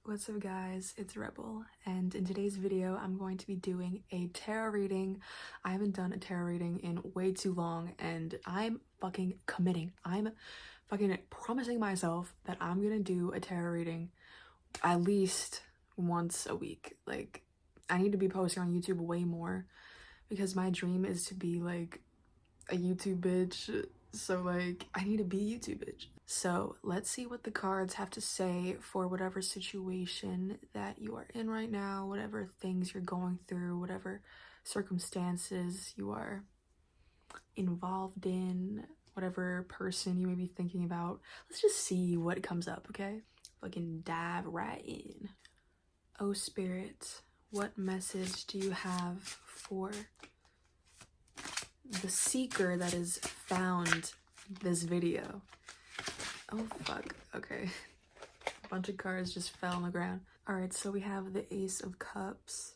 What's up guys, it's Rebel, and in today's video I'm going to be doing a tarot reading. I haven't done a tarot reading in way too long and I'm fucking committing. I'm fucking promising myself that I'm gonna do a tarot reading at least once a week. Like, I need to be posting on YouTube way more because my dream is to be like a YouTube bitch. So like, I need to be a YouTube bitch. So let's see what the cards have to say for whatever situation that you are in right now, whatever things you're going through, whatever circumstances you are involved in, whatever person you may be thinking about. Let's just see what comes up, okay? Fucking dive right in. Oh Spirit, what message do you have for the seeker that has found this video? Oh fuck, okay. A bunch of cards just fell on the ground. Alright, so we have the Ace of Cups.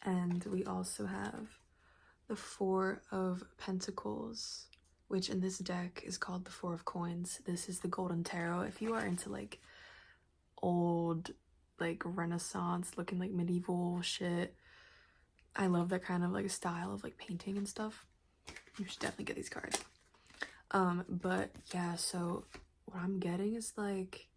And we also have the Four of Pentacles, which in this deck is called the Four of Coins. This is the Golden Tarot. If you are into like old, like Renaissance looking like medieval shit, I love that kind of like style of like painting and stuff. You should definitely get these cards. But yeah, so what I'm getting is like,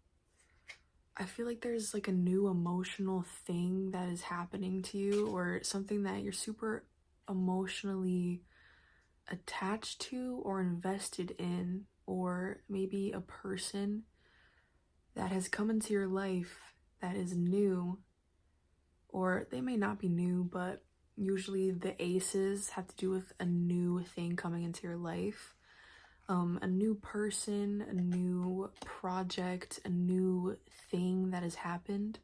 I feel like there's like a new emotional thing that is happening to you, or something that you're super emotionally attached to or invested in, or maybe a person that has come into your life that is new, or they may not be new, but usually the aces have to do with a new thing coming into your life. A new person, a new project, a new thing that has happened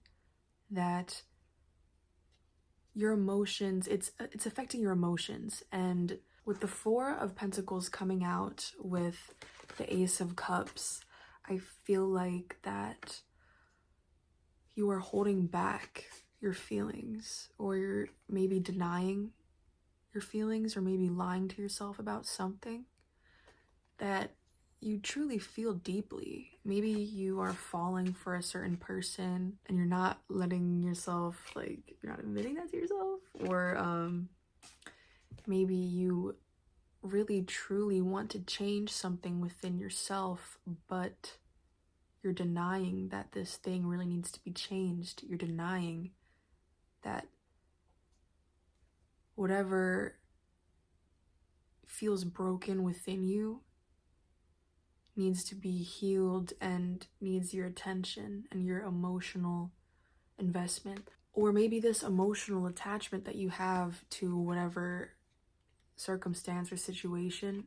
that your emotions, it's affecting your emotions. And with the Four of Pentacles coming out with the Ace of Cups, I feel like that you are holding back your feelings, or you're maybe denying your feelings, or maybe lying to yourself about something that you truly feel deeply. Maybe you are falling for a certain person and you're not letting yourself, like, you're not admitting that to yourself, or maybe you really truly want to change something within yourself, but you're denying that this thing really needs to be changed. You're denying that whatever feels broken within you needs to be healed and needs your attention and your emotional investment. Or maybe this emotional attachment that you have to whatever circumstance or situation,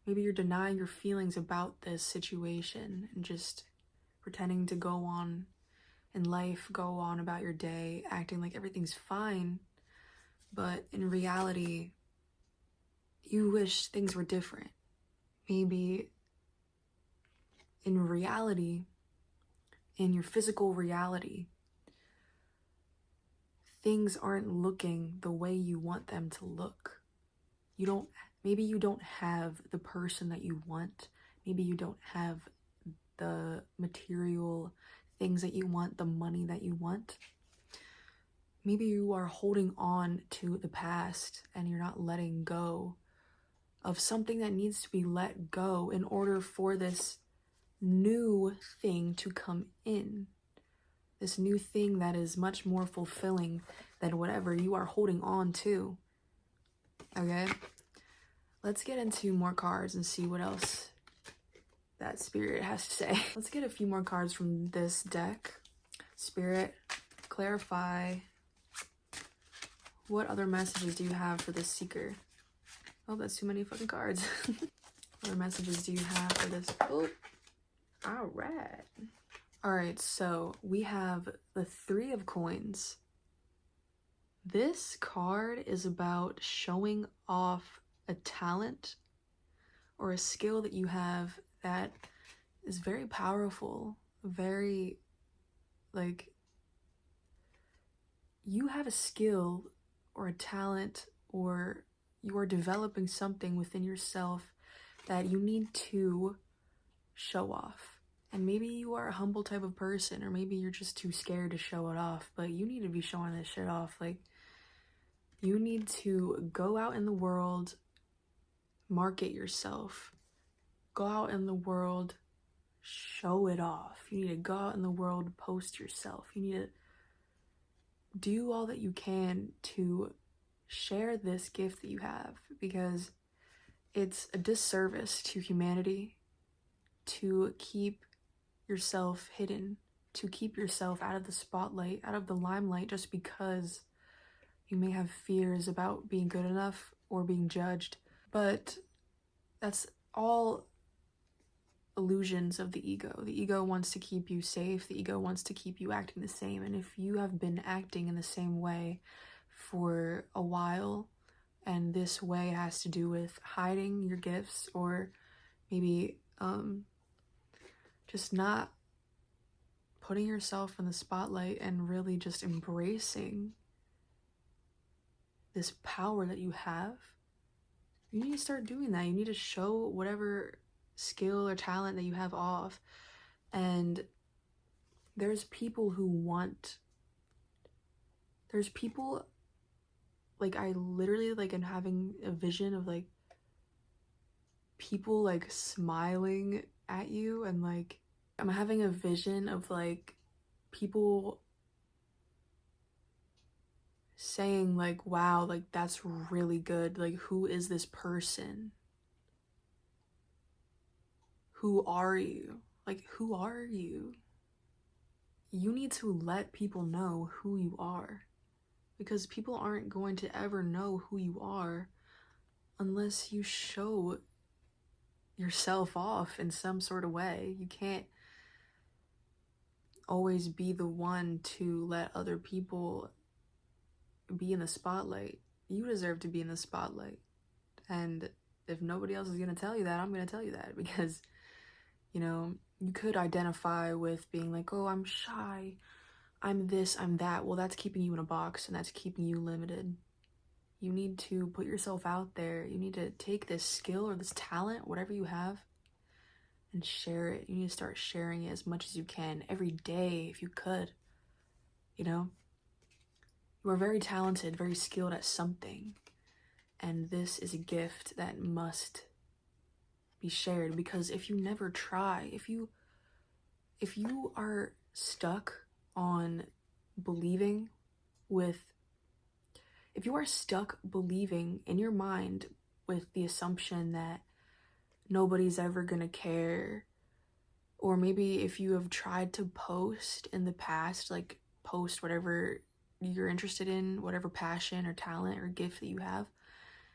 maybe you're denying your feelings about this situation and just pretending to go on in life, go on about your day, acting like everything's fine, but in reality you wish things were different. Maybe in reality, in your physical reality, things aren't looking the way you want them to look. Maybe you don't have the person that you want. Maybe you don't have the material things that you want, the money that you want. Maybe you are holding on to the past and you're not letting go of something that needs to be let go in order for this new thing to come in. This new thing that is much more fulfilling than whatever you are holding on to. Okay? Let's get into more cards and see what else that Spirit has to say. Let's get a few more cards from this deck. Spirit, clarify. What other messages do you have for this seeker? Oh, that's too many fucking cards. What other messages do you have for this? Oh, all right. All right, so we have the Three of Coins. This card is about showing off a talent or a skill that you have that is very powerful, very, like, you have a skill or a talent, or you are developing something within yourself that you need to show off. And maybe you are a humble type of person, or maybe you're just too scared to show it off, but you need to be showing this shit off. Like, you need to go out in the world, market yourself, go out in the world, show it off. You need to go out in the world, post yourself. You need to do all that you can to share this gift that you have, because it's a disservice to humanity to keep yourself hidden, to keep yourself out of the spotlight, out of the limelight, just because you may have fears about being good enough or being judged. But that's all illusions of the ego. The ego wants to keep you safe. The ego wants to keep you acting the same. And if you have been acting in the same way for a while, and this way has to do with hiding your gifts, or maybe just not putting yourself in the spotlight and really just embracing this power that you have, you need to start doing that. You need to show whatever skill or talent that you have off. And there's people, like, I literally, like, am having a vision of, like, people, like, smiling at you, and, like, I'm having a vision of, like, people saying, like, wow, like, that's really good. Like, who is this person? Who are you? Like, who are you? You need to let people know who you are, because people aren't going to ever know who you are unless you show yourself off in some sort of way. You can't always be the one to let other people be in the spotlight. You deserve to be in the spotlight. And if nobody else is going to tell you that, I'm going to tell you that, because, you know, you could identify with being like, oh, I'm shy, I'm this, I'm that. Well, that's keeping you in a box, and that's keeping you limited. You need to put yourself out there. You need to take this skill or this talent, whatever you have, and share it. You need to start sharing it as much as you can every day, if you could. You know, you are very talented, very skilled at something, and this is a gift that must be shared. Because if you never try, if you are stuck on believing if you are stuck believing in your mind with the assumption that nobody's ever gonna care, or maybe if you have tried to post in the past, like, post whatever you're interested in, whatever passion or talent or gift that you have,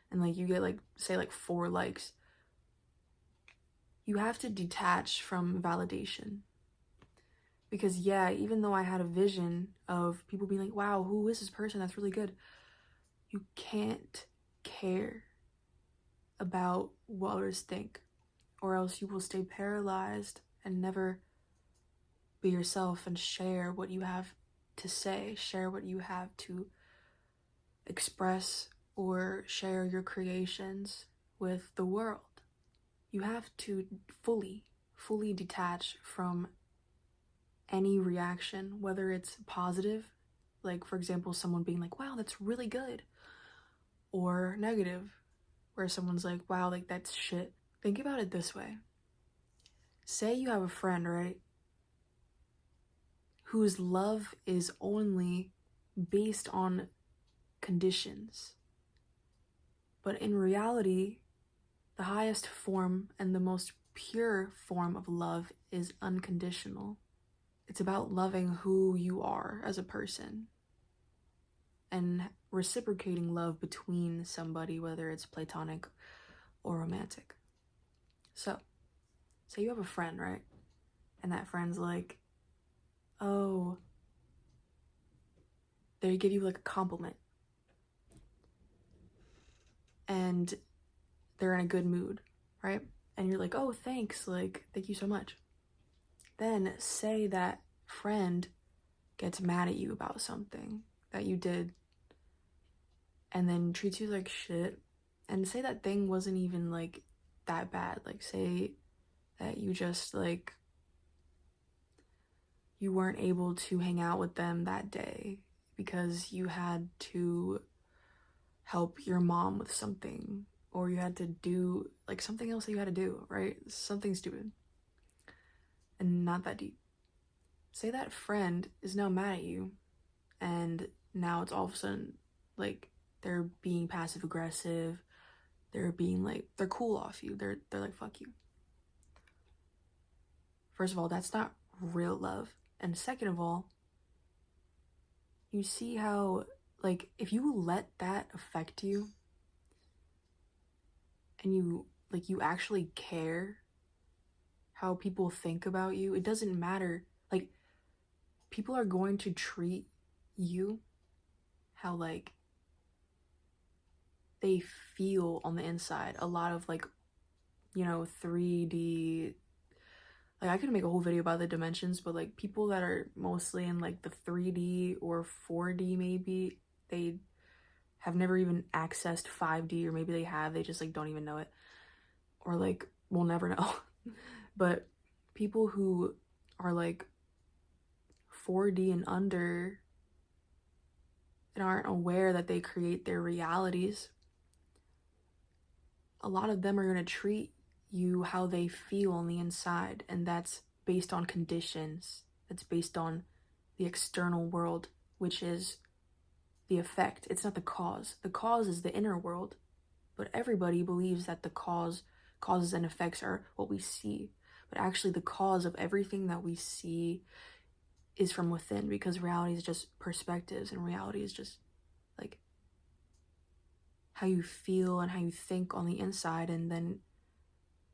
and, like, you get, like, say, like, 4 likes, you have to detach from validation. Because, yeah, even though I had a vision of people being like, wow, who is this person that's really good, you can't care about what others think, or else you will stay paralyzed and never be yourself and share what you have to say, share what you have to express, or share your creations with the world. You have to fully detach from any reaction, whether it's positive, like, for example, someone being like, wow, that's really good, or negative, where someone's like, wow, like, that's shit. Think about it this way. Say you have a friend, right, whose love is only based on conditions. But in reality, the highest form and the most pure form of love is unconditional. It's about loving who you are as a person and reciprocating love between somebody, whether it's platonic or romantic. So, say you have a friend, right? And that friend's like, oh, they give you, like, a compliment, and they're in a good mood, right? And you're like, oh, thanks, like, thank you so much. Then say that friend gets mad at you about something that you did, and then treats you like shit, and say that thing wasn't even, like, that bad. Like, say that you just, like, you weren't able to hang out with them that day because you had to help your mom with something, or you had to do like something else that you had to do, right? Something stupid and not that deep. Say that friend is now mad at you, and now it's all of a sudden like they're being passive aggressive, they're being like, they're cool off you, they're like, fuck you. First of all, that's not real love. And second of all, you see how, like, if you let that affect you and you actually care how people think about you, it doesn't matter. Like, people are going to treat you how, like, they feel on the inside. A lot of, like, 3D, like, I could make a whole video about the dimensions, but like people that are mostly in like the 3D or 4D, maybe they have never even accessed 5D, or maybe they have, they just like don't even know it, or like we'll never know. But people who are like 4D and under and aren't aware that they create their realities, a lot of them are going to treat you how they feel on the inside, and that's based on conditions, that's based on the external world, which is the effect. It's not the cause. The cause is the inner world, but everybody believes that the causes and effects are what we see, but actually the cause of everything that we see is from within, because reality is just perspectives, and reality is just like how you feel and how you think on the inside, and then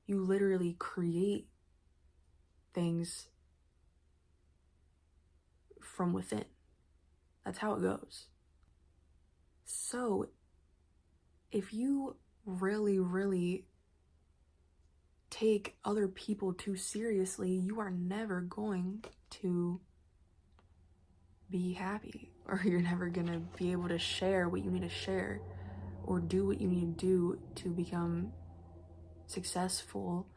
you literally create things from within. That's how it goes. So if you really, really take other people too seriously, you are never going to be happy, or you're never gonna be able to share what you need to share, or do what you need to do to become successful,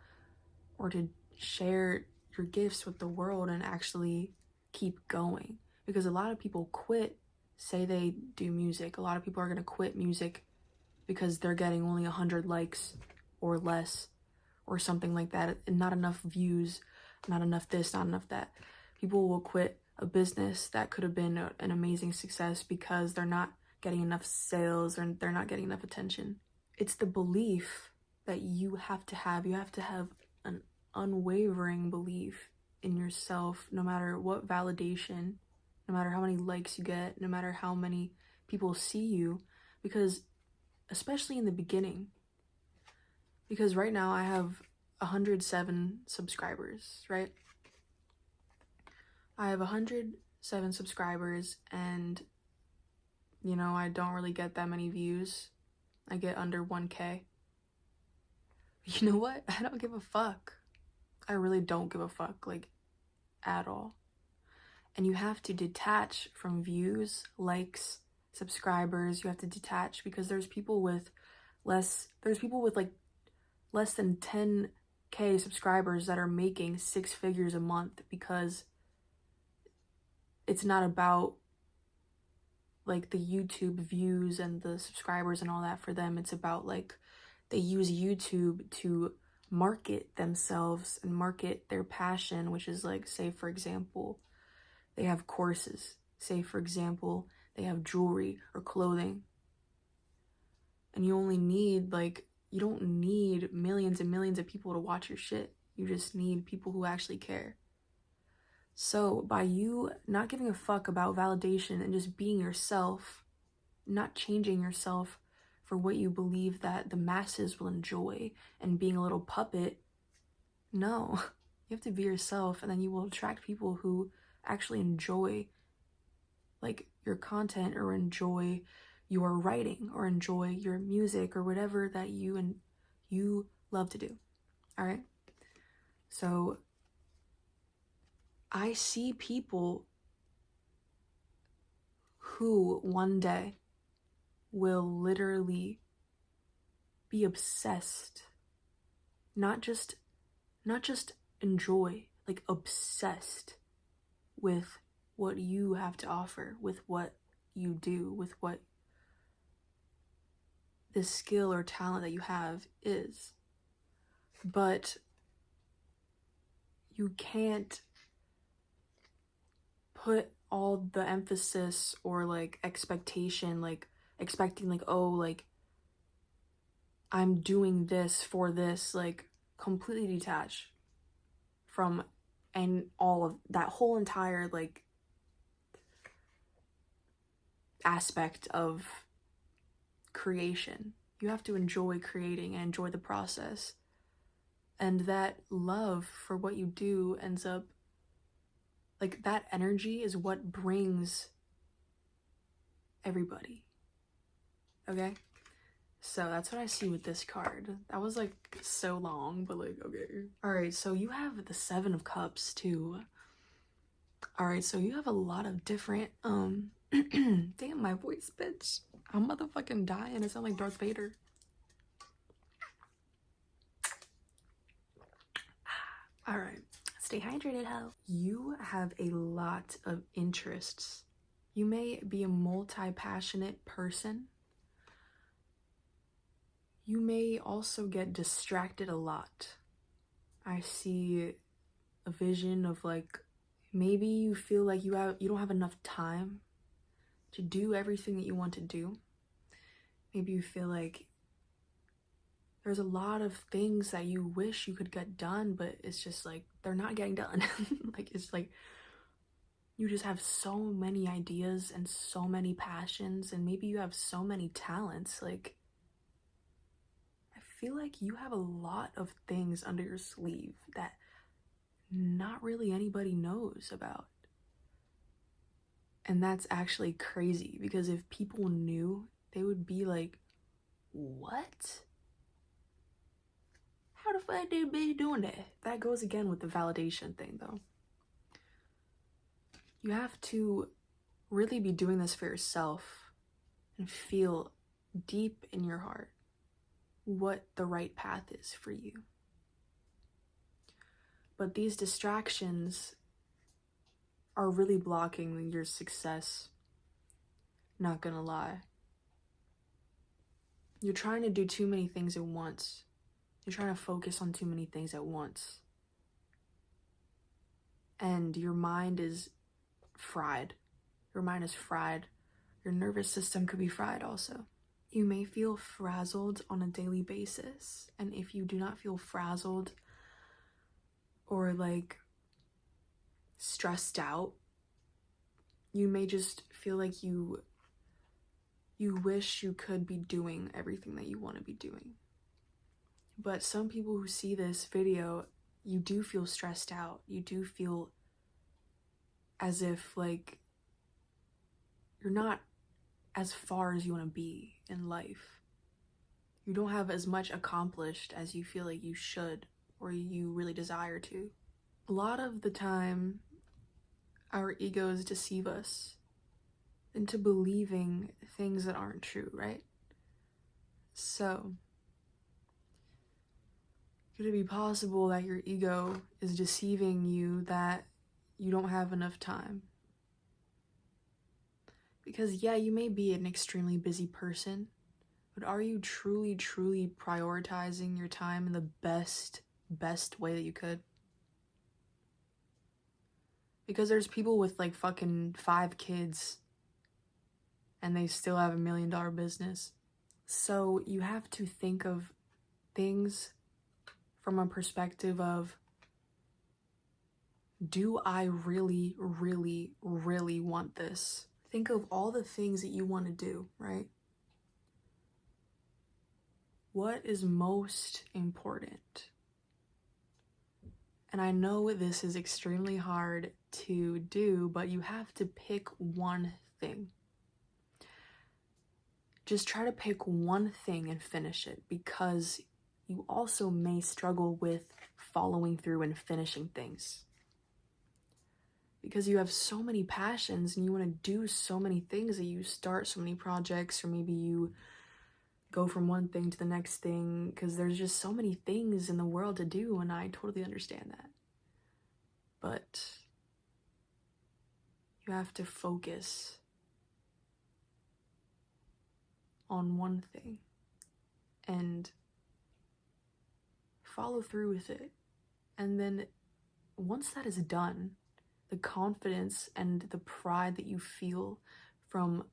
or to share your gifts with the world and actually keep going. Because a lot of people quit, say they do music, a lot of people are going to quit music because they're getting only 100 likes or less or something like that, and not enough views, not enough this, not enough that. People will quit a business that could have been an amazing success because they're not getting enough sales, or they're not getting enough attention. It's the belief that you have to have an unwavering belief in yourself, no matter what validation, no matter how many likes you get, no matter how many people see you, because especially in the beginning, because right now I have 107 subscribers, right? I have 107 subscribers, and I don't really get that many views. I get under 1K. You know what? I don't give a fuck. I really don't give a fuck, like, at all. And you have to detach from views, likes, subscribers. You have to detach, because there's people with like less than 10K subscribers that are making 6 figures a month, because it's not about like the YouTube views and the subscribers and all that for them. It's about, like, they use YouTube to market themselves and market their passion, which is like, say for example, they have courses, say for example, they have jewelry or clothing, and you don't need millions and millions of people to watch your shit. You just need people who actually care. So by you not giving a fuck about validation and just being yourself, not changing yourself for what you believe that the masses will enjoy, and being a little puppet, no, you have to be yourself, and then you will attract people who actually enjoy like your content, or enjoy your writing, or enjoy your music, or whatever that you love to do. All right? So I see people who one day will literally be obsessed, not just enjoy, like obsessed with what you have to offer, with what you do, with what this skill or talent that you have is. But you can't put all the emphasis or like expectation, like expecting like, oh, like I'm doing this for this, like completely detached from and all of that whole entire like aspect of creation. You have to enjoy creating and enjoy the process. And that love for what you do ends up, like, that energy is what brings everybody. Okay? So that's what I see with this card. That was like so long, but like, okay. Alright, so you have the Seven of Cups too. Alright, so you have a lot of different, damn, my voice, bitch. I'm motherfucking dying. I sound like Darth Vader. Alright, stay hydrated, ho. You have a lot of interests. You may be a multi-passionate person. You may also get distracted a lot. I see a vision of like, maybe you feel like you don't have enough time to do everything that you want to do. Maybe you feel like there's a lot of things that you wish you could get done, but it's just like they're not getting done. Like, it's like you just have so many ideas and so many passions, and maybe you have so many talents. Like, I feel like you have a lot of things under your sleeve that not really anybody knows about. And that's actually crazy, because if people knew, they would be like, what? How the fuck did they be doing that? That goes again with the validation thing, though. You have to really be doing this for yourself and feel deep in your heart what the right path is for you. But these distractions are really blocking your success. Not gonna lie. You're trying to do too many things at once. You're trying to focus on too many things at once. And your mind is fried. Your mind is fried. Your nervous system could be fried also. You may feel frazzled on a daily basis. And if you do not feel frazzled or like stressed out, you may just feel like you wish you could be doing everything that you want to be doing. But some people who see this video, you do feel stressed out. You do feel as if like you're not as far as you want to be in life. You don't have as much accomplished as you feel like you should or you really desire to. A lot of the time, our egos deceive us into believing things that aren't true, right? So, could it be possible that your ego is deceiving you that you don't have enough time? Because yeah, you may be an extremely busy person, but are you truly, truly prioritizing your time in the best way that you could? Because there's people with like fucking 5 kids and they still have $1 million business. So you have to think of things from a perspective of, do I really, really, really want this? Think of all the things that you want to do, right? What is most important? And I know this is extremely hard to do, but you have to pick one thing. Just try to pick one thing and finish it, because you also may struggle with following through and finishing things. Because you have so many passions and you want to do so many things that you start so many projects, or maybe you go from one thing to the next thing, because there's just so many things in the world to do, and I totally understand that. But You have to focus on one thing and follow through with it. And then once that is done, the confidence and the pride that you feel from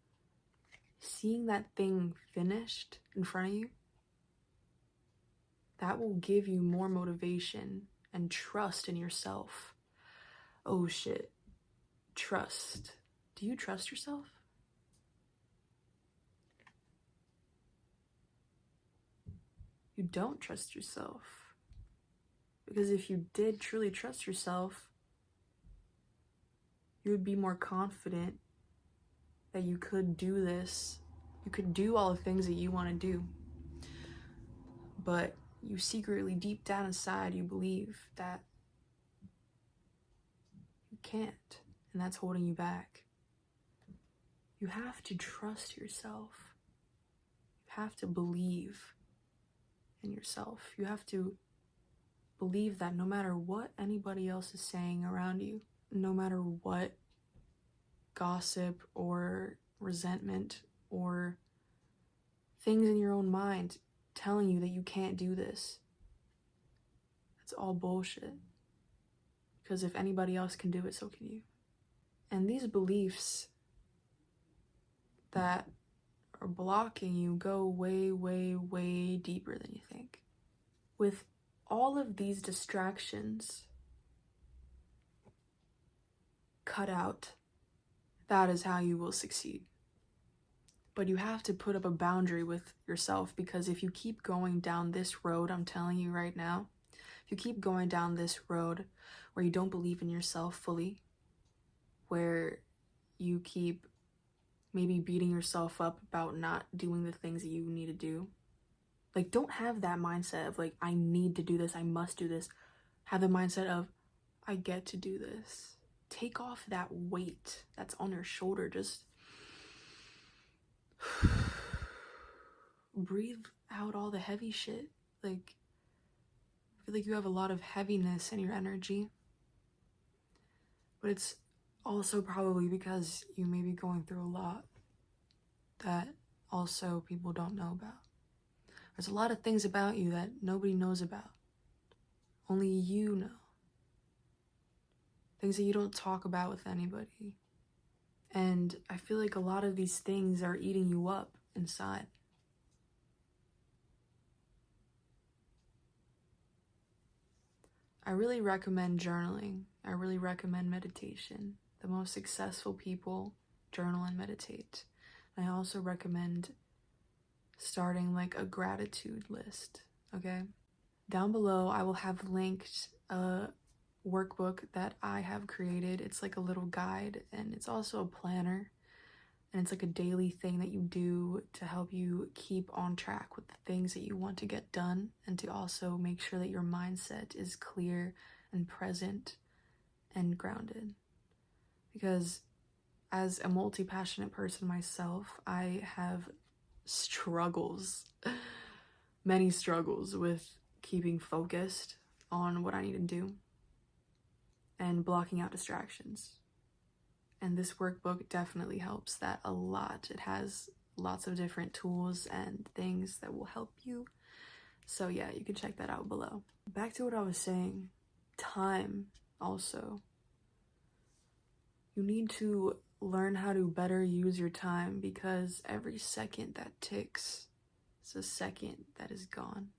seeing that thing finished in front of you, that will give you more motivation and trust in yourself. Oh shit. Trust. Do you trust yourself? You don't trust yourself. Because if you did truly trust yourself, you would be more confident that you could do this. You could do all the things that you want to do. But you secretly, deep down inside, you believe that you can't, and that's holding you back. You have to trust yourself. You have to believe in yourself. You have to believe that no matter what anybody else is saying around you, no matter what gossip or resentment or things in your own mind telling you that you can't do this, it's all bullshit. Because if anybody else can do it, so can you. And these beliefs that are blocking you go way, way, way deeper than you think. With all of these distractions cut out, that is how you will succeed. But you have to put up a boundary with yourself, because if you keep going down this road, I'm telling you right now, if you keep going down this road where you don't believe in yourself fully, where you keep maybe beating yourself up about not doing the things that you need to do, like, don't have that mindset of like, I need to do this, I must do this. Have the mindset of, I get to do this. Take off that weight that's on your shoulder. Just breathe out all the heavy shit. Like, I feel like you have a lot of heaviness in your energy, but it's also probably because you may be going through a lot that also people don't know about. There's a lot of things about you that nobody knows about. Only you know. Things that you don't talk about with anybody. And I feel like a lot of these things are eating you up inside. I really recommend journaling. I really recommend meditation. The most successful people journal and meditate. I also recommend starting like a gratitude list, okay? Down below, I will have linked a workbook that I have created. It's like a little guide, and it's also a planner, and it's like a daily thing that you do to help you keep on track with the things that you want to get done, and to also make sure that your mindset is clear and present and grounded. Because as a multi-passionate person myself, I have struggles, many struggles with keeping focused on what I need to do and blocking out distractions. And this workbook definitely helps that a lot. It has lots of different tools and things that will help you. So yeah, you can check that out below. Back to what I was saying, time also. You need to learn how to better use your time, because every second that ticks is a second that is gone.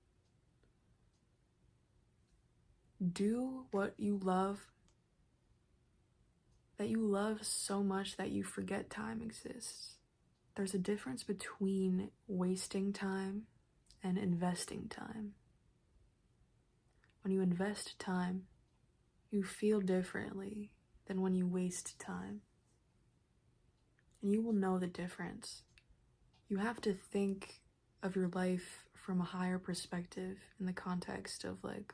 Do what you love, that you love so much that you forget time exists. There's a difference between wasting time and investing time. When you invest time, you feel differently than when you waste time. And you will know the difference. You have to think of your life from a higher perspective, in the context of like,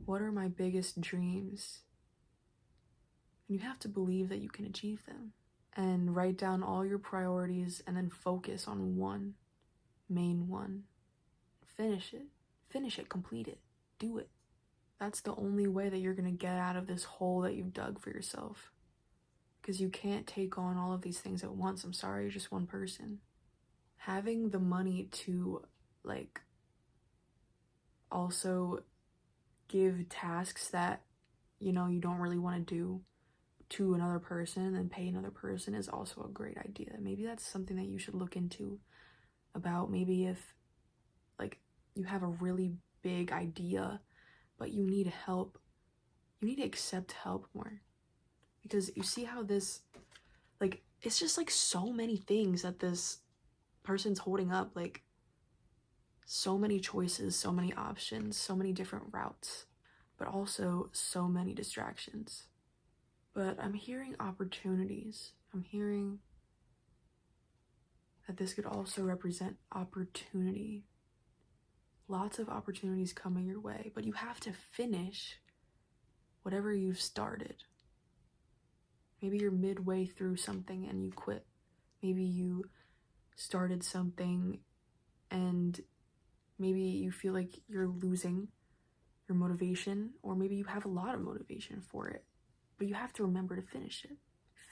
what are my biggest dreams? And you have to believe that you can achieve them. And write down all your priorities and then focus on one, main one. Finish it, complete it, do it. That's the only way that you're gonna get out of this hole that you've dug for yourself. because you can't take on all of these things at once. I'm sorry, you're just one person. Having the money to like also give tasks that you know you don't really want to do to another person and pay another person is also a great idea. Maybe that's something that you should look into, about maybe if like you have a really big idea but you need help, you need to accept help more. Because you see how this, like, it's just like so many things that this person's holding up, like so many choices, so many options, so many different routes, but also so many distractions. But I'm hearing opportunities. I'm hearing that this could also represent opportunity. Lots of opportunities coming your way, but you have to finish whatever you've started. Maybe you're midway through something and you quit. Maybe you started something and maybe you feel like you're losing your motivation, or maybe you have a lot of motivation for it, but you have to remember to finish it.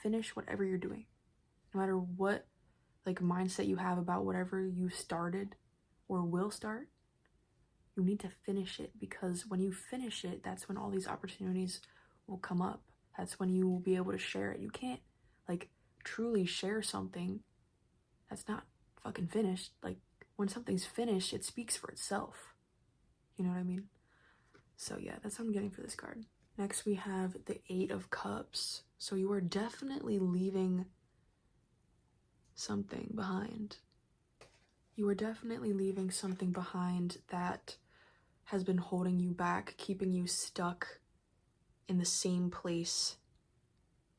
Finish whatever you're doing. No matter what like mindset you have about whatever you started or will start, you need to finish it, because when you finish it, that's when all these opportunities will come up. That's when you will be able to share it. You can't like truly share something that's not fucking finished. Like when something's finished, it speaks for itself. You know what I mean? So yeah, that's what I'm getting for this card. Next we have the 8 of Cups. So you are definitely leaving something behind. You are definitely leaving something behind that has been holding you back, keeping you stuck in the same place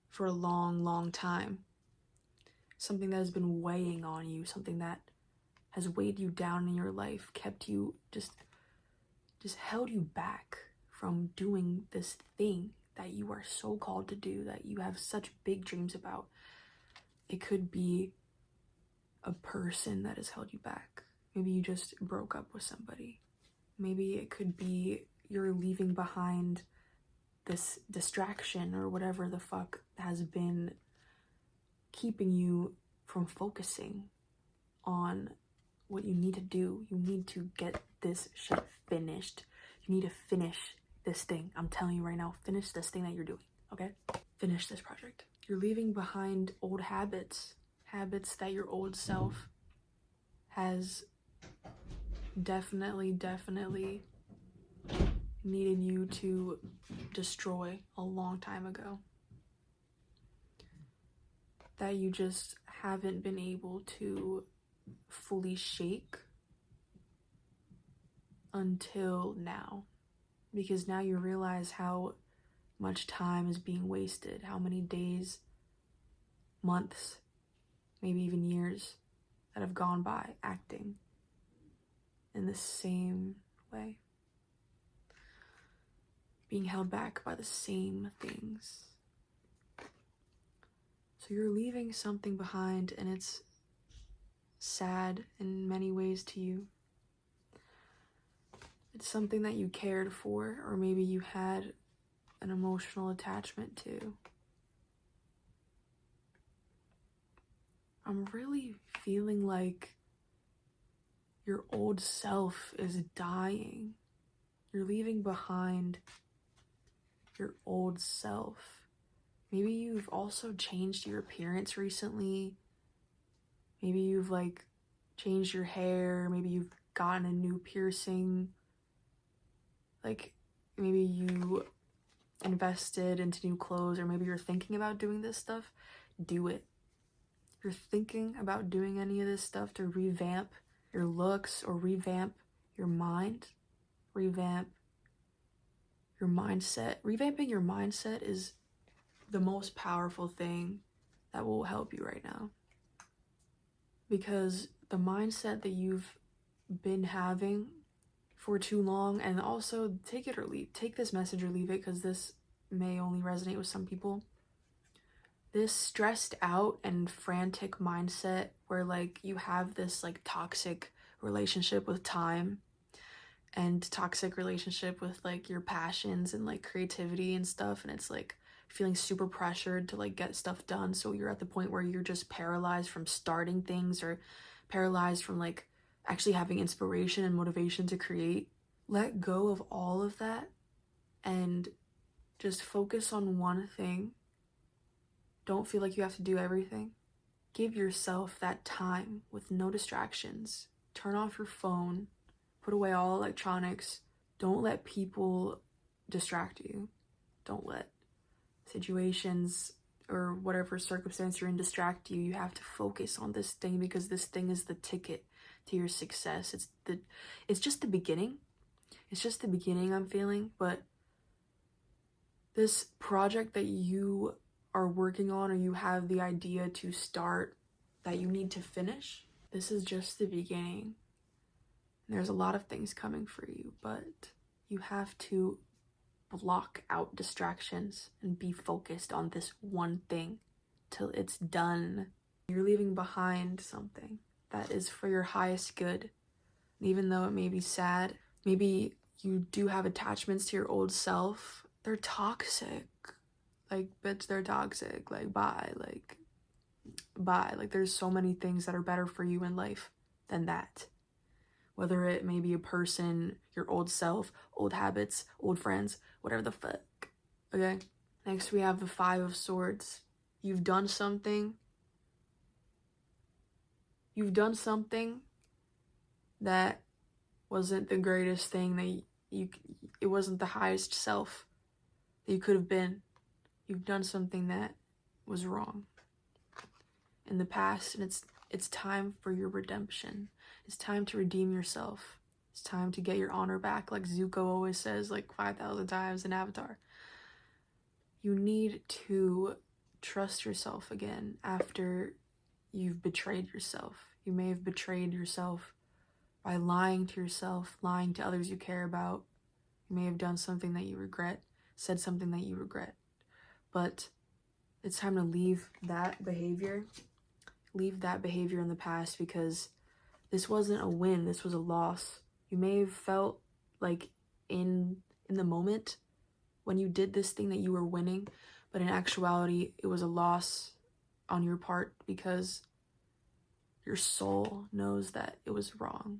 for a long, long time. Something that has been weighing on you, something that has weighed you down in your life, kept you just held you back from doing this thing that you are so called to do, that you have such big dreams about. It could be a person that has held you back. Maybe you just broke up with somebody. Maybe it could be you're leaving behind this distraction or whatever the fuck has been keeping you from focusing on what you need to do. You need to get this shit finished. You need to finish this thing. I'm telling you right now, finish this thing that you're doing, okay? Finish this project. You're leaving behind old habits that your old self has definitely needed you to destroy a long time ago, that you just haven't been able to fully shake until now, because now you realize how much time is being wasted, how many days, months, maybe even years that have gone by acting in the same way, being held back by the same things. So you're leaving something behind, and it's sad in many ways to you. It's something that you cared for, or maybe you had an emotional attachment to. I'm really feeling like your old self is dying. You're leaving behind your old self. Maybe you've also changed your appearance recently. Maybe you've like changed your hair. Maybe you've gotten a new piercing. Like maybe you invested into new clothes, or maybe you're thinking about doing this stuff. Do it. If you're thinking about doing any of this stuff to revamp your looks or revamp your mind, revamp your mindset. Revamping your mindset is the most powerful thing that will help you right now. Because the mindset that you've been having for too long, and also take it or leave, take this message or leave it, because this may only resonate with some people. This stressed out and frantic mindset where like you have this like toxic relationship with time and toxic relationship with like your passions and like creativity and stuff, and it's like feeling super pressured to like get stuff done. So you're at the point where you're just paralyzed from starting things, or paralyzed from like actually having inspiration and motivation to create. Let go of all of that and just focus on one thing. Don't feel like you have to do everything. Give yourself that time with no distractions. Turn off your phone. Put away all electronics. Don't let people distract you. Don't let situations or whatever circumstance you're in distract you. You have to focus on this thing, because this thing is the ticket to your success. It's just the beginning. It's just the beginning, I'm feeling. But this project that you are working on, or you have the idea to start, that you need to finish, this is just the beginning. There's a lot of things coming for you, but you have to block out distractions and be focused on this one thing till it's done. You're leaving behind something that is for your highest good. Even though it may be sad, maybe you do have attachments to your old self. They're toxic. Like, bitch, they're toxic. Like, bye. Like, there's so many things that are better for you in life than that. Whether it may be a person, your old self, old habits, old friends, whatever the fuck. Okay? Next, we have the 5 of Swords. You've done something. You've done something that wasn't the greatest thing, that it wasn't the highest self that you could have been. You've done something that was wrong in the past, and it's time for your redemption. It's time to redeem yourself. It's time to get your honor back, like Zuko always says like 5,000 times in Avatar. You need to trust yourself again after you've betrayed yourself. You may have betrayed yourself by lying to yourself, lying to others you care about. You may have done something that you regret, said something that you regret. But it's time to leave that behavior. Leave that behavior in the past, because this wasn't a win, this was a loss. You may have felt like in the moment when you did this thing that you were winning, but in actuality, it was a loss on your part, because your soul knows that it was wrong.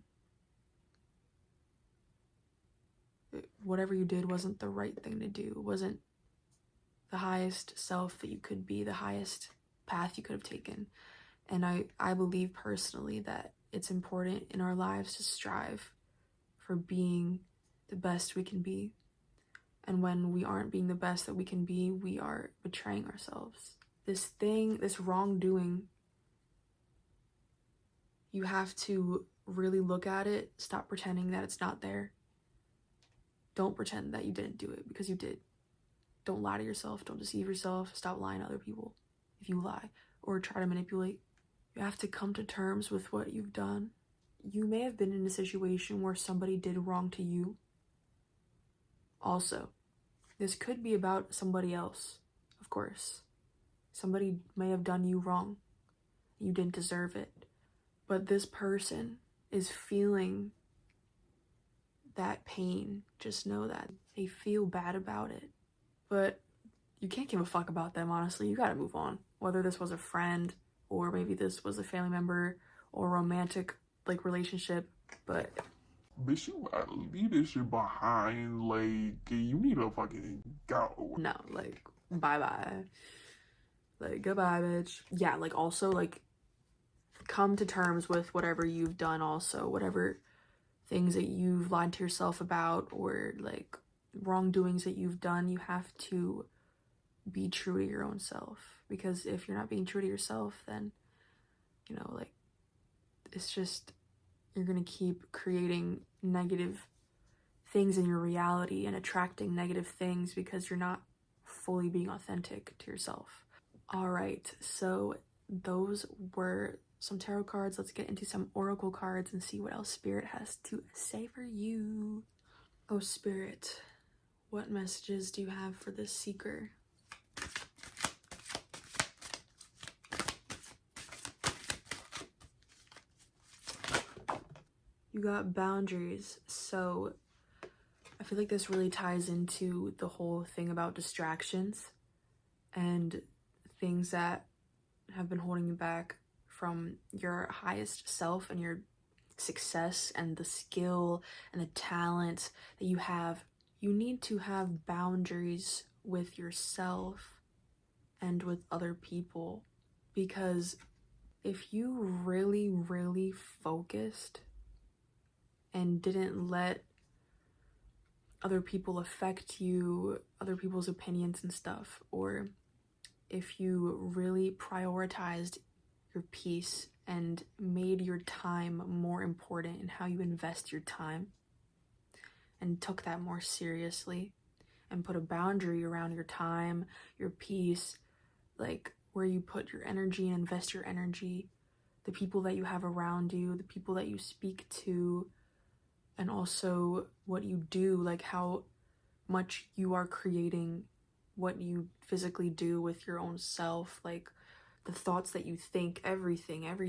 Whatever you did wasn't the right thing to do. It wasn't the highest self that you could be, the highest path you could have taken. And I believe personally that it's important in our lives to strive for being the best we can be. And when we aren't being the best that we can be, we are betraying ourselves. This wrongdoing, you have to really look at it, stop pretending that it's not there. Don't pretend that you didn't do it, because you did. Don't lie to yourself, don't deceive yourself, stop lying to other people if you lie or try to manipulate. You have to come to terms with what you've done. You may have been in a situation where somebody did wrong to you. Also, this could be about somebody else, of course. Somebody may have done you wrong. You didn't deserve it. But this person is feeling that pain. Just know that. They feel bad about it. But you can't give a fuck about them, honestly. You gotta move on. Whether this was a friend, or maybe this was a family member, or romantic like relationship, but bitch, you gotta leave this shit behind. Like, you need to fucking go. No, like, bye-bye. Like, goodbye, bitch. Yeah, like, also, like, come to terms with whatever you've done also. Whatever things that you've lied to yourself about, or, like, wrongdoings that you've done, you have to be true to your own self. Because if you're not being true to yourself, then, you know, like, it's just, you're gonna keep creating negative things in your reality and attracting negative things because you're not fully being authentic to yourself. All right, so those were some tarot cards. Let's get into some oracle cards and see what else Spirit has to say for you. Oh, Spirit, what messages do you have for this seeker? You got boundaries. So I feel like this really ties into the whole thing about distractions. and things that have been holding you back from your highest self and your success and the skill and the talent that you have. You need to have boundaries with yourself and with other people, because if you really, really focused and didn't let other people affect you, other people's opinions and stuff, or if you really prioritized your peace and made your time more important in how you invest your time and took that more seriously and put a boundary around your time, your peace, like where you put your energy and invest your energy, the people that you have around you, the people that you speak to, and also what you do, like how much you are creating what you physically do with your own self, like the thoughts that you think, everything that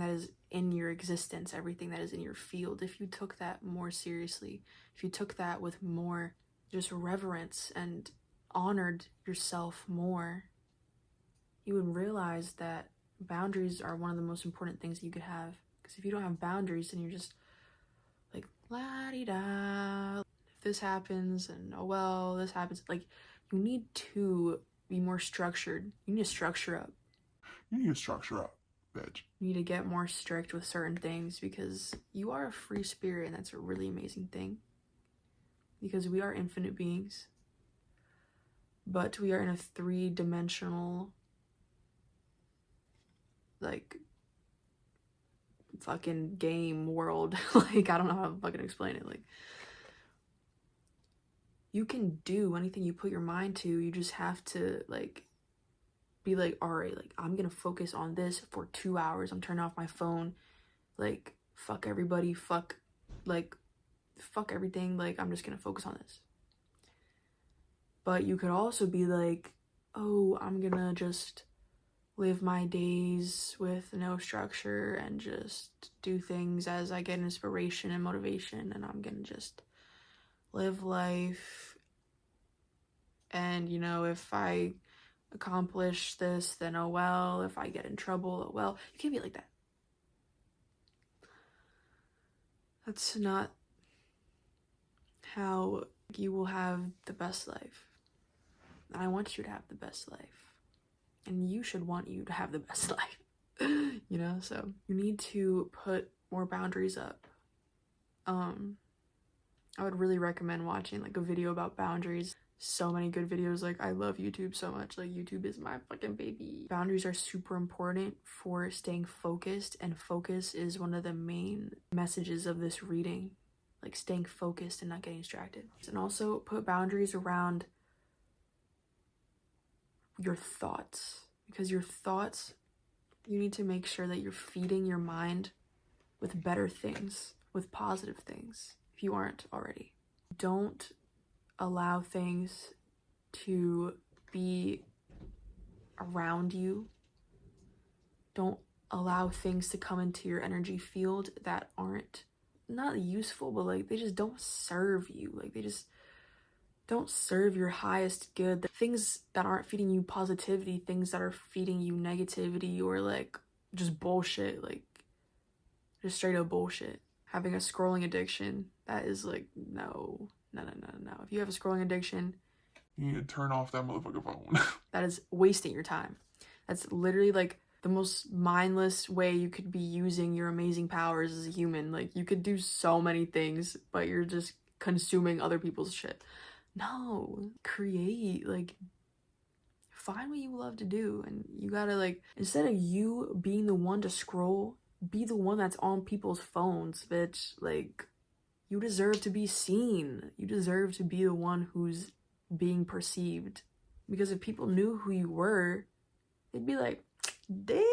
is in your existence, everything that is in your field. If you took that more seriously, if you took that with more just reverence and honored yourself more, you would realize that boundaries are one of the most important things that you could have. Because if you don't have boundaries, then you're just like la-di-da, if this happens and oh well, this happens. Like, you need to be more structured. You need to structure up. You need to structure up, bitch. You need to get more strict with certain things, because you are a free spirit, and that's a really amazing thing. Because we are infinite beings, but we are in a 3-dimensional, like, fucking game world. Like, I don't know how to fucking explain it. Like, you can do anything you put your mind to. You just have to, like, be like, all right, like, I'm gonna focus on this for 2 hours. I'm turning off my phone. Like, fuck everybody. Fuck everything. Like, I'm just gonna focus on this. But you could also be like, oh, I'm gonna just live my days with no structure and just do things as I get inspiration and motivation, and I'm gonna just live life. And, you know, if I accomplish this, then oh well. If I get in trouble, oh well. You can't be like that. That's not how you will have the best life. I want you to have the best life. And you should want you to have the best life. You know, so you need to put more boundaries up. I would really recommend watching like a video about boundaries. So many good videos. Like, I love YouTube so much. Like, YouTube is my fucking baby. Boundaries are super important for staying focused, and focus is one of the main messages of this reading. Like, staying focused and not getting distracted. And also put boundaries around your thoughts, because your thoughts, you need to make sure that you're feeding your mind with better things, with positive things, if you aren't already. Don't allow things to be around you. Don't allow things to come into your energy field that aren't not useful, but like they just don't serve you. Like, they just don't serve your highest good. Things that aren't feeding you positivity, things that are feeding you negativity, or like just bullshit, like just straight up bullshit. Having a scrolling addiction, that is like, no. If you have a scrolling addiction, you need to turn off that motherfucking phone. That is wasting your time. That's literally like the most mindless way you could be using your amazing powers as a human. Like, you could do so many things, but you're just consuming other people's shit. No, create, like, find what you love to do. And you gotta, like, instead of you being the one to scroll, be the one that's on people's phones, bitch. Like, you deserve to be seen. You deserve to be the one who's being perceived. Because if people knew who you were, they'd be like, damn!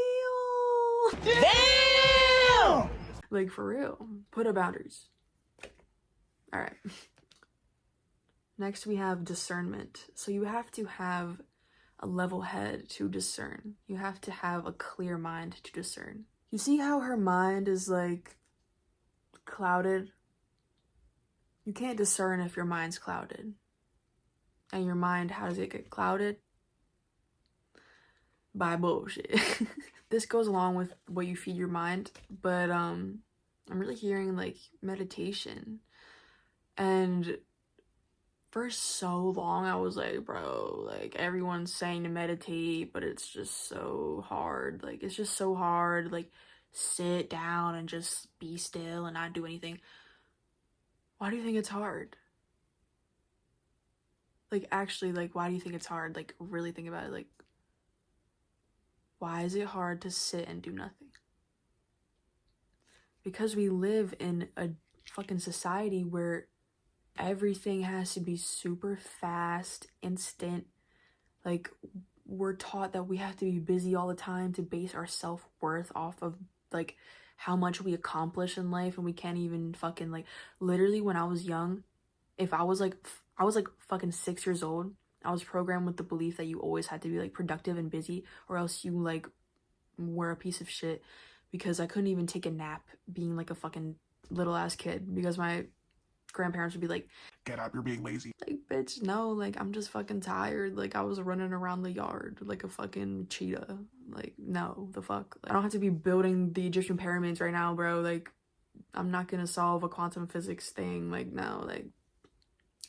Damn! Like, for real. Put up boundaries. Alright. Next, we have discernment. So you have to have a level head to discern. You have to have a clear mind to discern. You see how her mind is, like, clouded? You can't discern if your mind's clouded. And your mind, how does it get clouded? By bullshit. This goes along with what you feed your mind, but I'm really hearing like meditation. And for so long I was like, bro, like everyone's saying to meditate, but it's just so hard. Like it's just so hard. Like sit down and just be still and not do anything. Why do you think it's hard? Like actually, like why do you think it's hard? Like really think about it. Like why is it hard to sit and do nothing? Because we live in a fucking society where everything has to be super fast, instant. Like, we're taught that we have to be busy all the time to base our self-worth off of, like, how much we accomplish in life, and we can't even fucking, like, literally when I was young, if I was, like fucking 6 years old, I was programmed with the belief that you always had to be, like, productive and busy, or else you, like, were a piece of shit, because I couldn't even take a nap being, like, a fucking little-ass kid, because my grandparents would be like, get up, you're being lazy. like, bitch, no, like, I'm just fucking tired. Like, I was running around the yard like a fucking cheetah. Like, no, the fuck. Like, I don't have to be building the Egyptian pyramids right now, bro. Like, I'm not gonna solve a quantum physics thing. Like, no, like,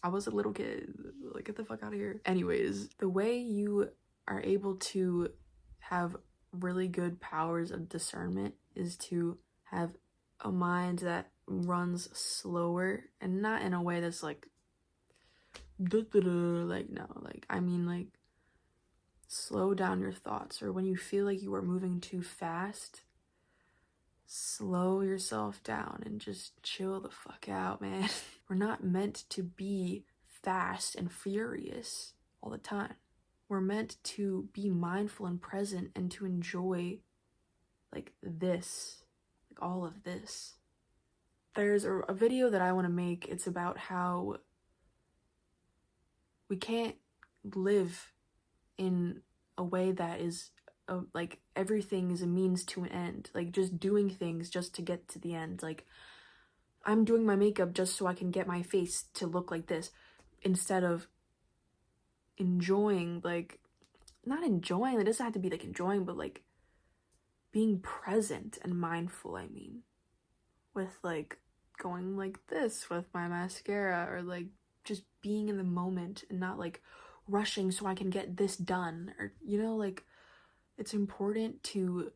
I was a little kid. Like, get the fuck out of here. Anyways, the way you are able to have really good powers of discernment is to have a mind that runs slower, and not in a way that's like like, no, like, I mean, like, slow down your thoughts, or when you feel like you are moving too fast, slow yourself down and just chill the fuck out, man. We're not meant to be fast and furious all the time. We're meant to be mindful and present and to enjoy, like, this, like, all of this. There's a video that I want to make. It's about how we can't live in a way that is like everything is a means to an end, like just doing things just to get to the end. Like, I'm doing my makeup just so I can get my face to look like this, instead of enjoying, like, not enjoying, it doesn't have to be like enjoying, but like being present and mindful. I mean, with like going like this with my mascara, or like just being in the moment and not like rushing so I can get this done, or, you know, like, it's important to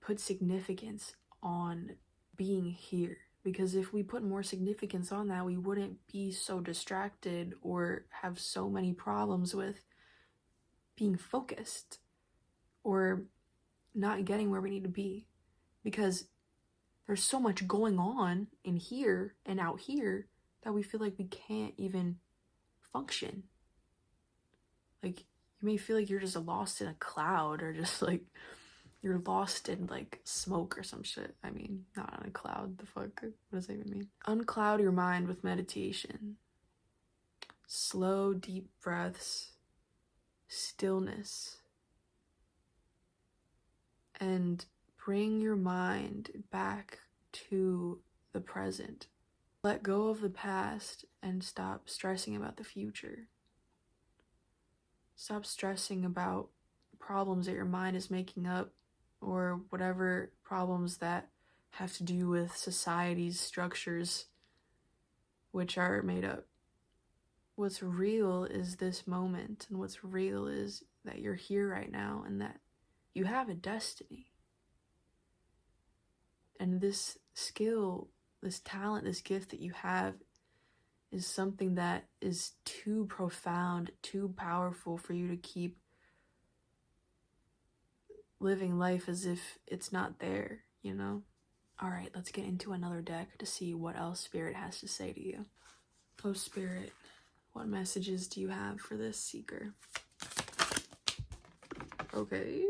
put significance on being here, because if we put more significance on that, we wouldn't be so distracted or have so many problems with being focused or not getting where we need to be, because there's so much going on in here and out here that we feel like we can't even function. Like, you may feel like you're just lost in a cloud, or just like you're lost in like smoke or some shit. I mean, not on a cloud. The fuck? What does that even mean? Uncloud your mind with meditation. Slow, deep breaths, stillness, and bring your mind back to the present. Let go of the past and stop stressing about the future. Stop stressing about problems that your mind is making up, or whatever problems that have to do with society's structures, which are made up. What's real is this moment, and what's real is that you're here right now and that you have a destiny. And this skill, this talent, this gift that you have is something that is too profound, too powerful for you to keep living life as if it's not there, you know? All right, let's get into another deck to see what else Spirit has to say to you. Oh, Spirit, what messages do you have for this seeker? Okay.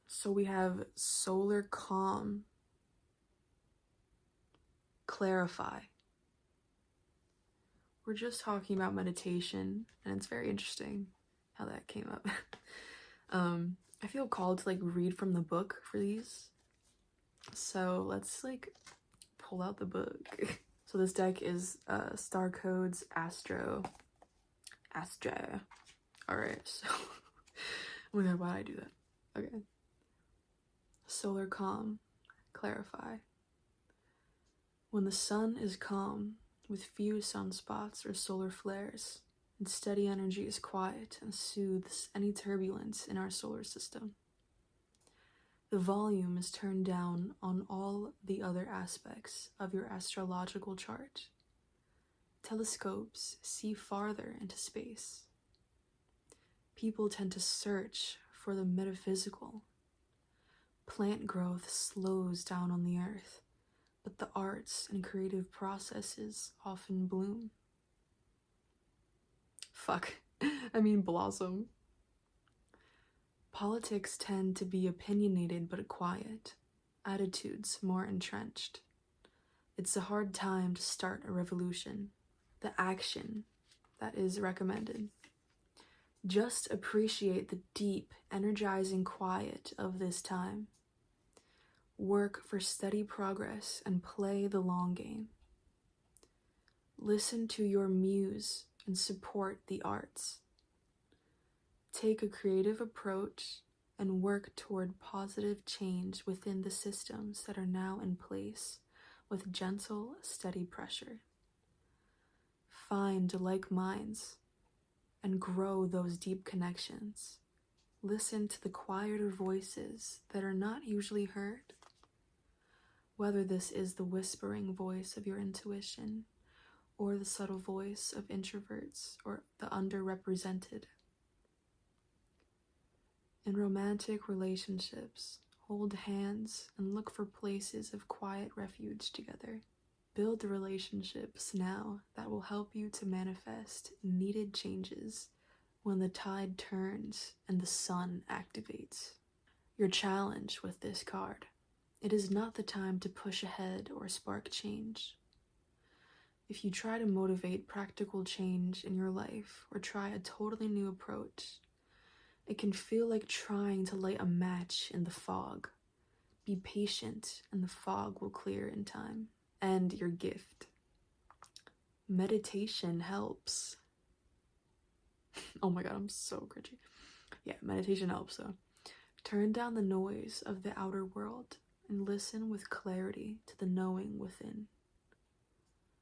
So we have Solar Calm, Clarify. We're just talking about meditation, and it's very interesting how that came up. I feel called to like read from the book for these. So let's like pull out the book. So this deck is Star Codes Astro. Astra. Alright, so oh my god, why did I do that? Okay. Solar calm. Clarify. When the sun is calm, with few sunspots or solar flares, and steady energy is quiet and soothes any turbulence in our solar system. The volume is turned down on all the other aspects of your astrological chart. Telescopes see farther into space. People tend to search for the metaphysical. Plant growth slows down on the earth, but the arts and creative processes often bloom. Blossom. Politics tend to be opinionated but quiet, attitudes more entrenched. It's a hard time to start a revolution. The action that is recommended. Just appreciate the deep, energizing quiet of this time. Work for steady progress and play the long game. Listen to your muse and support the arts. Take a creative approach and work toward positive change within the systems that are now in place with gentle, steady pressure. Find like minds and grow those deep connections. Listen to the quieter voices that are not usually heard. Whether this is the whispering voice of your intuition, or the subtle voice of introverts or the underrepresented. In romantic relationships, hold hands and look for places of quiet refuge together. Build relationships now that will help you to manifest needed changes when the tide turns and the sun activates. Your challenge with this card. It is not the time to push ahead or spark change. If you try to motivate practical change in your life or try a totally new approach, it can feel like trying to light a match in the fog. Be patient and the fog will clear in time. And your gift. Meditation helps. Oh my god, I'm so cringy. Yeah, meditation helps though. Turn down the noise of the outer world and listen with clarity to the knowing within.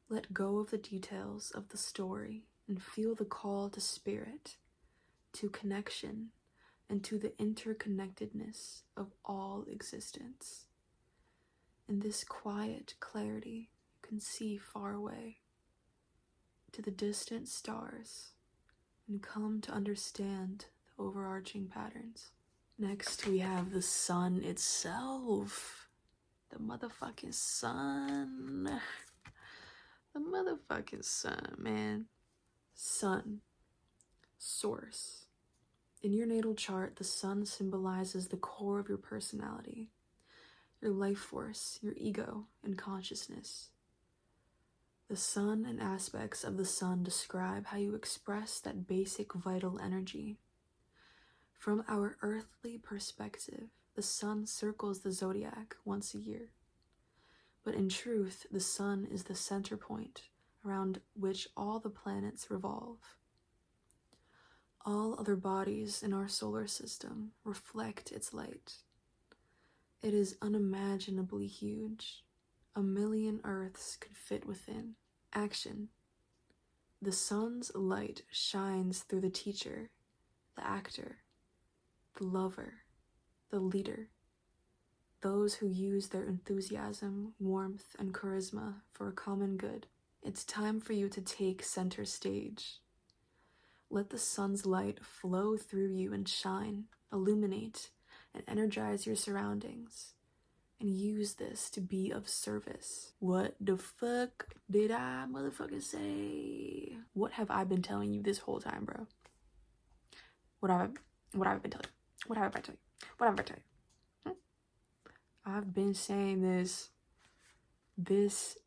Let go of the details of the story and feel the call to spirit, to connection, and to the interconnectedness of all existence. In this quiet clarity, you can see far away to the distant stars and come to understand the overarching patterns. Next, we have the sun itself. The motherfucking sun. The motherfucking sun, man. Sun. Source. In your natal chart, the sun symbolizes the core of your personality, your life force, your ego, and consciousness. The sun and aspects of the sun describe how you express that basic vital energy. From our earthly perspective, the sun circles the zodiac once a year. But in truth, the sun is the center point around which all the planets revolve. All other bodies in our solar system reflect its light. It is unimaginably huge. 1,000,000 Earths could fit within. Action. The sun's light shines through the teacher, the actor, the lover, the leader, those who use their enthusiasm, warmth, and charisma for a common good. It's time for you to take center stage. Let the sun's light flow through you and shine, illuminate, and energize your surroundings. And use this to be of service. What the fuck did I motherfucking say? What have I been telling you this whole time, bro? What have I been telling you? What have I been telling you? What have I been telling you? I've been saying this. This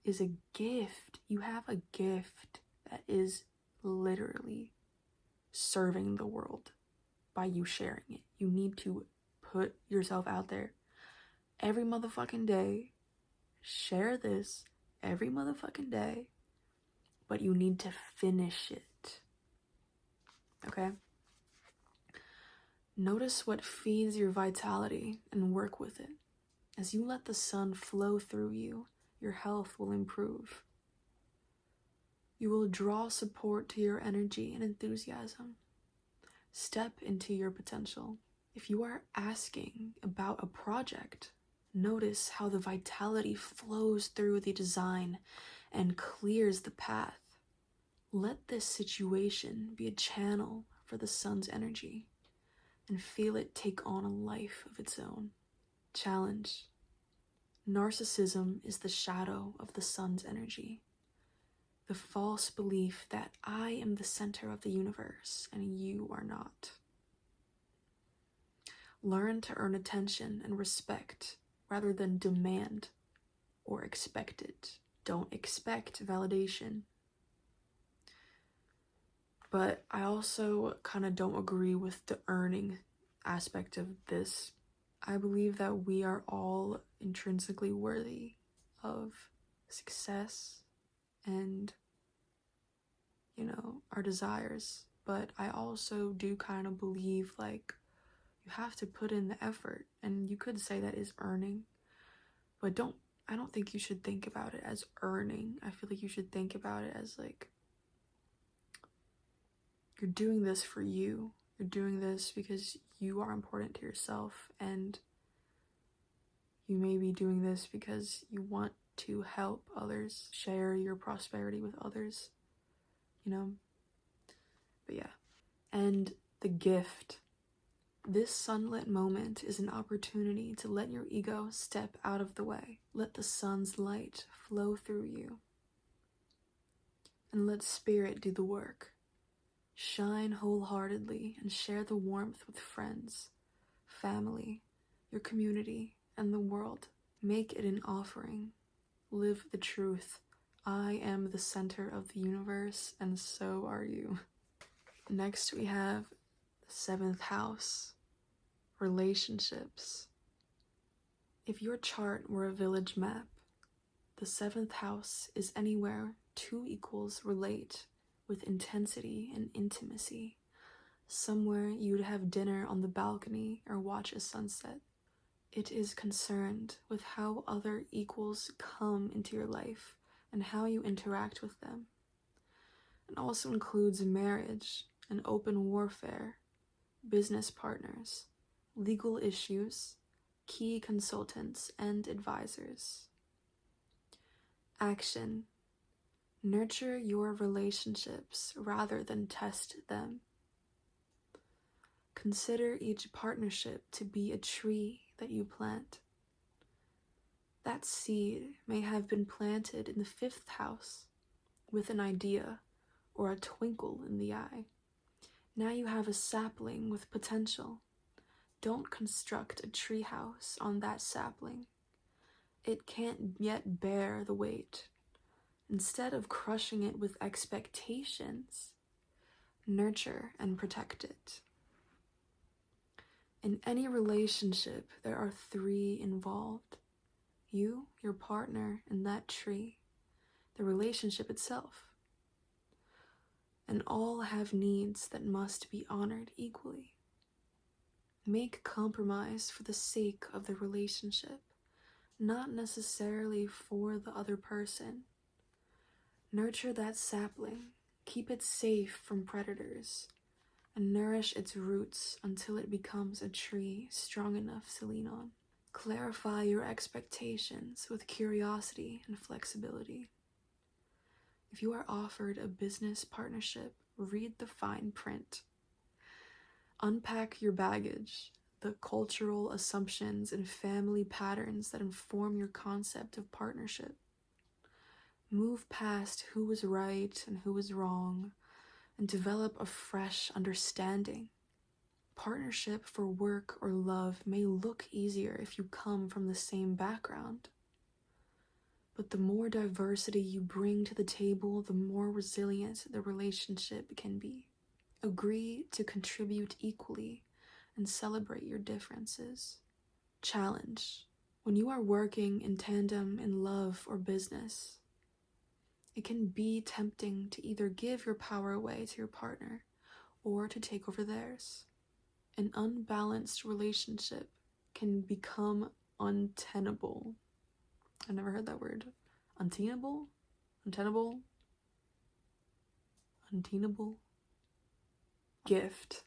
is a gift. You have a gift that is literally serving the world by you sharing it. You need to put yourself out there every motherfucking day. Share this every motherfucking day. but you need to finish it. Okay? Notice what feeds your vitality and work with it. As you let the sun flow through you, your health will improve. You will draw support to your energy and enthusiasm. Step into your potential. If you are asking about a project, notice how the vitality flows through the design and clears the path. Let this situation be a channel for the sun's energy and feel it take on a life of its own. Challenge. Narcissism is the shadow of the sun's energy. The false belief that I am the center of the universe and you are not. Learn to earn attention and respect rather than demand or expect it. Don't expect validation. But I also kind of don't agree with the earning aspect of this. I believe that we are all intrinsically worthy of success and, our desires. But I also do kind of believe like you have to put in the effort, and you could say that is earning, but I don't think you should think about it as earning. I feel like you should think about it as like you're doing this for you. You're doing this because you are important to yourself, and you may be doing this because you want to help others, share your prosperity with others, But yeah. And the gift. This sunlit moment is an opportunity to let your ego step out of the way. Let the sun's light flow through you. And let spirit do the work. Shine wholeheartedly and share the warmth with friends, family, your community, and the world. Make it an offering. Live the truth. I am the center of the universe, and so are you. Next, we have the 7th house, relationships. If your chart were a village map, the 7th house is anywhere two equals relate with intensity and intimacy. Somewhere you'd have dinner on the balcony or watch a sunset. It is concerned with how other equals come into your life and how you interact with them. It also includes marriage and open warfare, business partners, legal issues, key consultants, and advisors. Action. Nurture your relationships rather than test them. Consider each partnership to be a tree that you plant. That seed may have been planted in the 5th house with an idea or a twinkle in the eye. Now you have a sapling with potential. Don't construct a treehouse on that sapling. It can't yet bear the weight. Instead of crushing it with expectations, nurture and protect it. In any relationship, there are 3 involved. You, your partner, and that tree. The relationship itself. And all have needs that must be honored equally. Make compromise for the sake of the relationship, not necessarily for the other person. Nurture that sapling, keep it safe from predators, and nourish its roots until it becomes a tree strong enough to lean on. Clarify your expectations with curiosity and flexibility. If you are offered a business partnership, read the fine print. Unpack your baggage, the cultural assumptions and family patterns that inform your concept of partnership. Move past who was right and who was wrong, and develop a fresh understanding. Partnership for work or love may look easier if you come from the same background. But the more diversity you bring to the table, the more resilient the relationship can be. Agree to contribute equally and celebrate your differences. Challenge. When you are working in tandem in love or business, It can be tempting to either give your power away to your partner or to take over theirs. An unbalanced relationship can become untenable. I never heard that word. Untenable? Untenable? Untenable? Gift.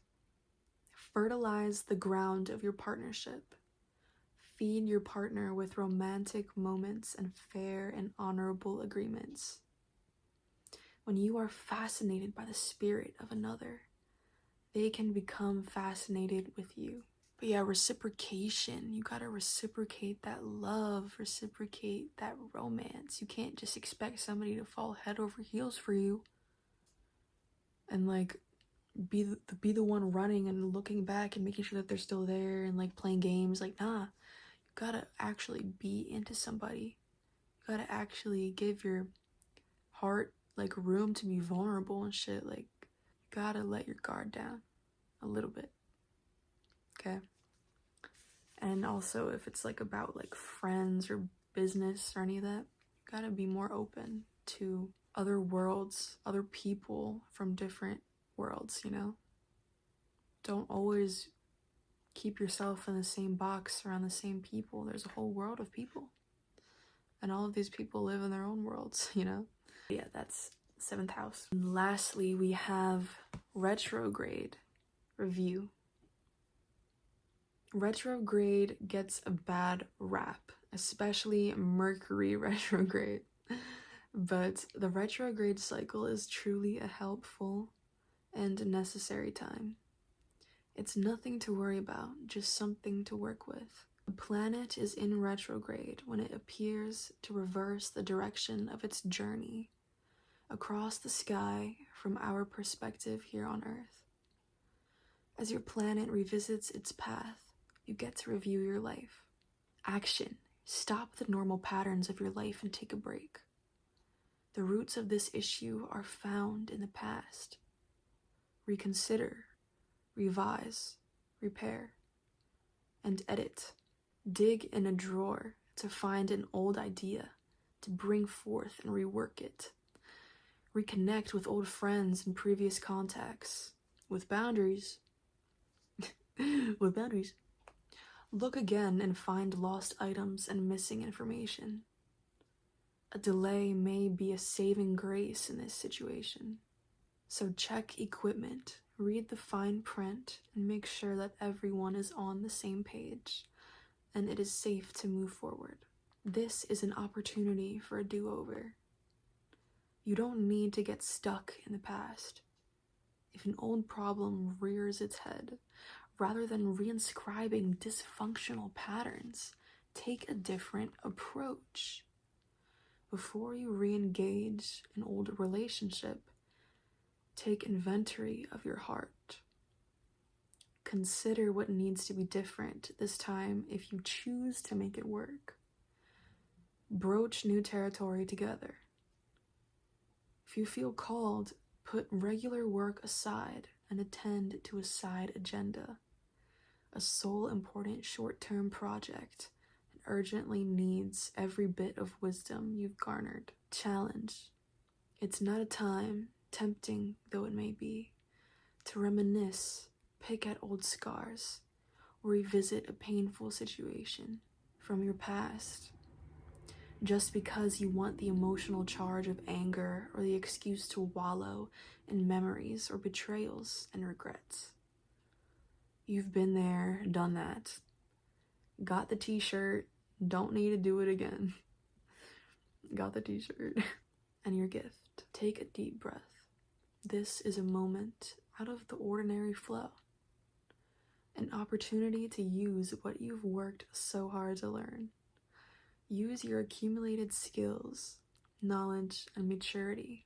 Fertilize the ground of your partnership. Feed your partner with romantic moments and fair and honorable agreements. When you are fascinated by the spirit of another, they can become fascinated with you. But yeah, reciprocation. You gotta reciprocate that love, reciprocate that romance. You can't just expect somebody to fall head over heels for you and like be the one running and looking back and making sure that they're still there and like playing games. Like, nah, you gotta actually be into somebody. You gotta actually give your heart like room to be vulnerable and shit. Like, you gotta let your guard down a little bit. Okay? And also, if it's like about like friends or business or any of that, you gotta be more open to other worlds, other people from different worlds, you know? Don't always keep yourself in the same box around the same people. There's a whole world of people. And all of these people live in their own worlds, you know? Yeah, that's 7th house. And lastly, we have retrograde review. Retrograde gets a bad rap, especially Mercury retrograde. But the retrograde cycle is truly a helpful and necessary time. It's nothing to worry about, just something to work with. The planet is in retrograde when it appears to reverse the direction of its journey across the sky from our perspective here on Earth. As your planet revisits its path, you get to review your life. Action. Stop the normal patterns of your life and take a break. The roots of this issue are found in the past. Reconsider, revise, repair, and edit. Dig in a drawer to find an old idea, to bring forth and rework it. Reconnect with old friends and previous contacts. With boundaries. With boundaries. Look again and find lost items and missing information. A delay may be a saving grace in this situation. So check equipment, read the fine print, and make sure that everyone is on the same page and it is safe to move forward. This is an opportunity for a do-over. You don't need to get stuck in the past. If an old problem rears its head, rather than reinscribing dysfunctional patterns, take a different approach. Before you re-engage an old relationship, take inventory of your heart. Consider what needs to be different this time if you choose to make it work. Broach new territory together. If you feel called, put regular work aside and attend to a side agenda. A sole important short-term project that urgently needs every bit of wisdom you've garnered. Challenge. It's not a time, tempting though it may be, to reminisce, pick at old scars, or revisit a painful situation from your past. Just because you want the emotional charge of anger or the excuse to wallow in memories or betrayals and regrets. You've been there, done that. Got the t-shirt, don't need to do it again. Got the t-shirt. And your gift. Take a deep breath. This is a moment out of the ordinary flow. An opportunity to use what you've worked so hard to learn. Use your accumulated skills, knowledge, and maturity.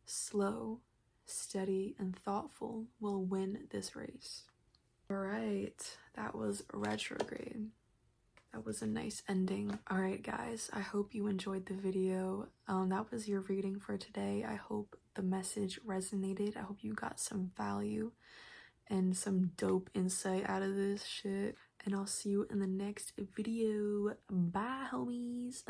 Slow, steady, and thoughtful will win this race. Alright, that was retrograde. That was a nice ending. Alright guys, I hope you enjoyed the video. That was your reading for today. I hope the message resonated. I hope you got some value and some dope insight out of this shit. And I'll see you in the next video. Bye, homies.